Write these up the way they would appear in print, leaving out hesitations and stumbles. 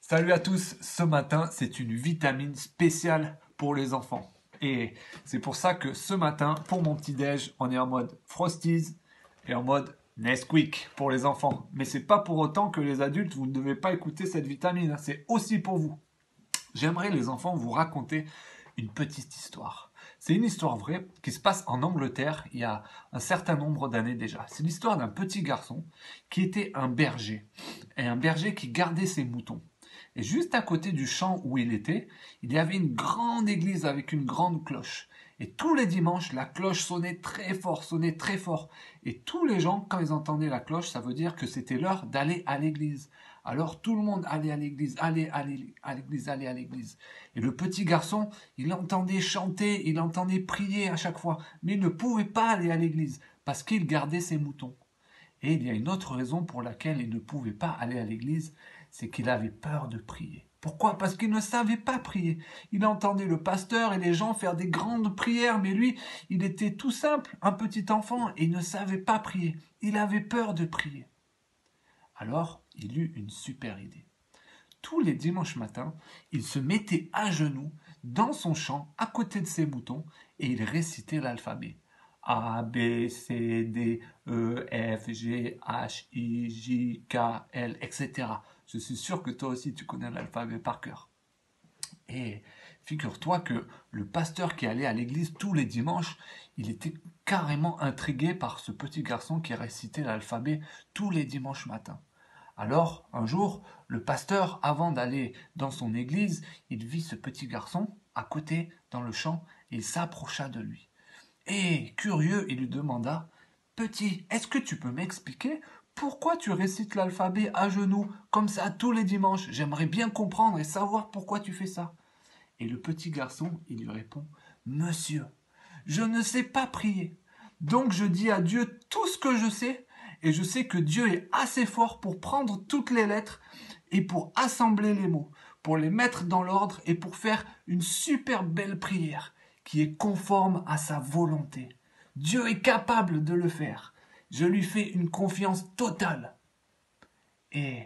Salut à tous, ce matin c'est une vitamine spéciale pour les enfants. Et c'est pour ça que ce matin, pour mon petit-déj, on est en mode Frosties et en mode Nesquik pour les enfants. Mais c'est pas pour autant que les adultes, vous ne devez pas écouter cette vitamine, c'est aussi pour vous. J'aimerais les enfants vous raconter une petite histoire. C'est une histoire vraie qui se passe en Angleterre il y a un certain nombre d'années déjà. C'est l'histoire d'un petit garçon qui était un berger. Et un berger qui gardait ses moutons. Et juste à côté du champ où il était, il y avait une grande église avec une grande cloche. Et tous les dimanches, la cloche sonnait très fort, sonnait très fort. Et tous les gens, quand ils entendaient la cloche, ça veut dire que c'était l'heure d'aller à l'église. Alors tout le monde allait à l'église, allait à l'église, allait à l'église. Et le petit garçon, il entendait chanter, il entendait prier à chaque fois, mais il ne pouvait pas aller à l'église parce qu'il gardait ses moutons. Et il y a une autre raison pour laquelle il ne pouvait pas aller à l'église, c'est qu'il avait peur de prier. Pourquoi? Parce qu'il ne savait pas prier. Il entendait le pasteur et les gens faire des grandes prières, mais lui, il était tout simple, un petit enfant, et il ne savait pas prier. Il avait peur de prier. Alors, il eut une super idée. Tous les dimanches matins, il se mettait à genoux dans son champ, à côté de ses moutons, et il récitait l'alphabet. A, B, C, D, E, F, G, H, I, J, K, L, etc. Je suis sûr que toi aussi tu connais l'alphabet par cœur. Et figure-toi que le pasteur qui allait à l'église tous les dimanches, il était carrément intrigué par ce petit garçon qui récitait l'alphabet tous les dimanches matins. Alors, un jour, le pasteur, avant d'aller dans son église, il vit ce petit garçon à côté, dans le champ, et il s'approcha de lui. Et, curieux, il lui demanda « Petit, est-ce que tu peux m'expliquer pourquoi tu récites l'alphabet à genoux, comme ça, tous les dimanches? J'aimerais bien comprendre et savoir pourquoi tu fais ça. » Et le petit garçon, il lui répond « Monsieur, je ne sais pas prier, donc je dis à Dieu tout ce que je sais, et je sais que Dieu est assez fort pour prendre toutes les lettres et pour assembler les mots, pour les mettre dans l'ordre et pour faire une super belle prière qui est conforme à sa volonté. Dieu est capable de le faire. Je lui fais une confiance totale. » Et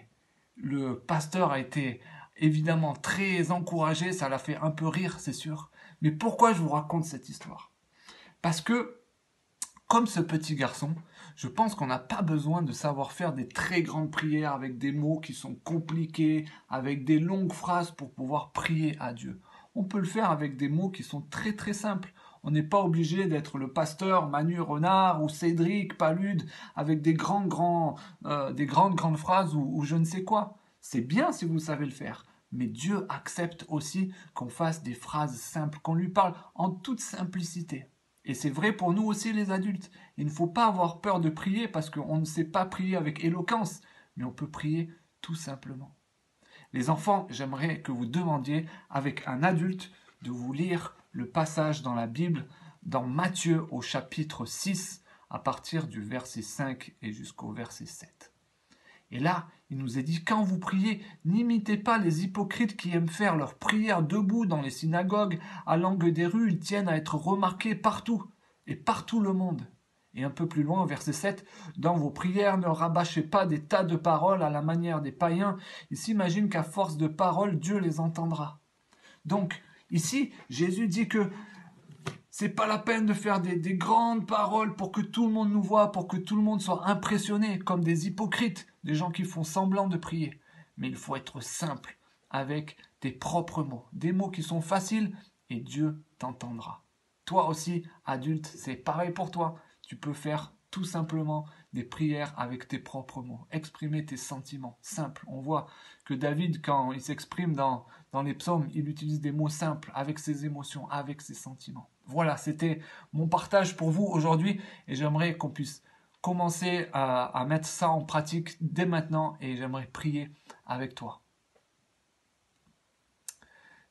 le pasteur a été évidemment très encouragé, ça l'a fait un peu rire, c'est sûr. Mais pourquoi je vous raconte cette histoire? Parce que, comme ce petit garçon, je pense qu'on n'a pas besoin de savoir faire des très grandes prières avec des mots qui sont compliqués, avec des longues phrases pour pouvoir prier à Dieu. On peut le faire avec des mots qui sont très très simples. On n'est pas obligé d'être le pasteur Manu Renard ou Cédric Palude avec des grandes phrases ou je ne sais quoi. C'est bien si vous savez le faire. Mais Dieu accepte aussi qu'on fasse des phrases simples, qu'on lui parle en toute simplicité. Et c'est vrai pour nous aussi les adultes. Il ne faut pas avoir peur de prier parce qu'on ne sait pas prier avec éloquence, mais on peut prier tout simplement. Les enfants, j'aimerais que vous demandiez avec un adulte de vous lire le passage dans la Bible, dans Matthieu au chapitre 6, à partir du verset 5 et jusqu'au verset 7. Et là, il nous est dit, quand vous priez, n'imitez pas les hypocrites qui aiment faire leurs prières debout dans les synagogues, à l'angle des rues, ils tiennent à être remarqués partout, et partout le monde. Et un peu plus loin, au verset 7, dans vos prières, ne rabâchez pas des tas de paroles à la manière des païens, ils s'imaginent qu'à force de paroles, Dieu les entendra. Donc, ici, Jésus dit que c'est pas la peine de faire des grandes paroles pour que tout le monde nous voit, pour que tout le monde soit impressionné, comme des hypocrites, des gens qui font semblant de prier. Mais il faut être simple, avec tes propres mots, des mots qui sont faciles, et Dieu t'entendra. Toi aussi, adulte, c'est pareil pour toi. Tu peux faire tout simplement des prières avec tes propres mots, exprimer tes sentiments, simples. On voit que David, quand il s'exprime dans les psaumes, il utilise des mots simples, avec ses émotions, avec ses sentiments. Voilà, c'était mon partage pour vous aujourd'hui, et j'aimerais qu'on puisse commencer à mettre ça en pratique dès maintenant, et j'aimerais prier avec toi.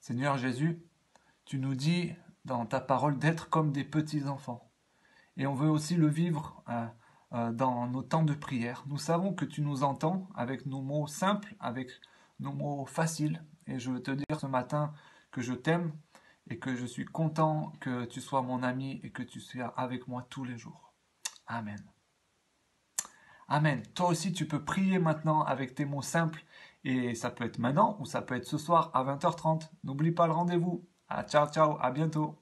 Seigneur Jésus, tu nous dis dans ta parole d'être comme des petits enfants. Et on veut aussi le vivre dans nos temps de prière. Nous savons que tu nous entends avec nos mots simples, avec nos mots faciles. Et je veux te dire ce matin que je t'aime et que je suis content que tu sois mon ami et que tu sois avec moi tous les jours. Amen. Amen. Toi aussi, tu peux prier maintenant avec tes mots simples Et ça peut être maintenant ou ça peut être ce soir à 20h30. N'oublie pas le rendez-vous. Ah, ciao, ciao, à bientôt.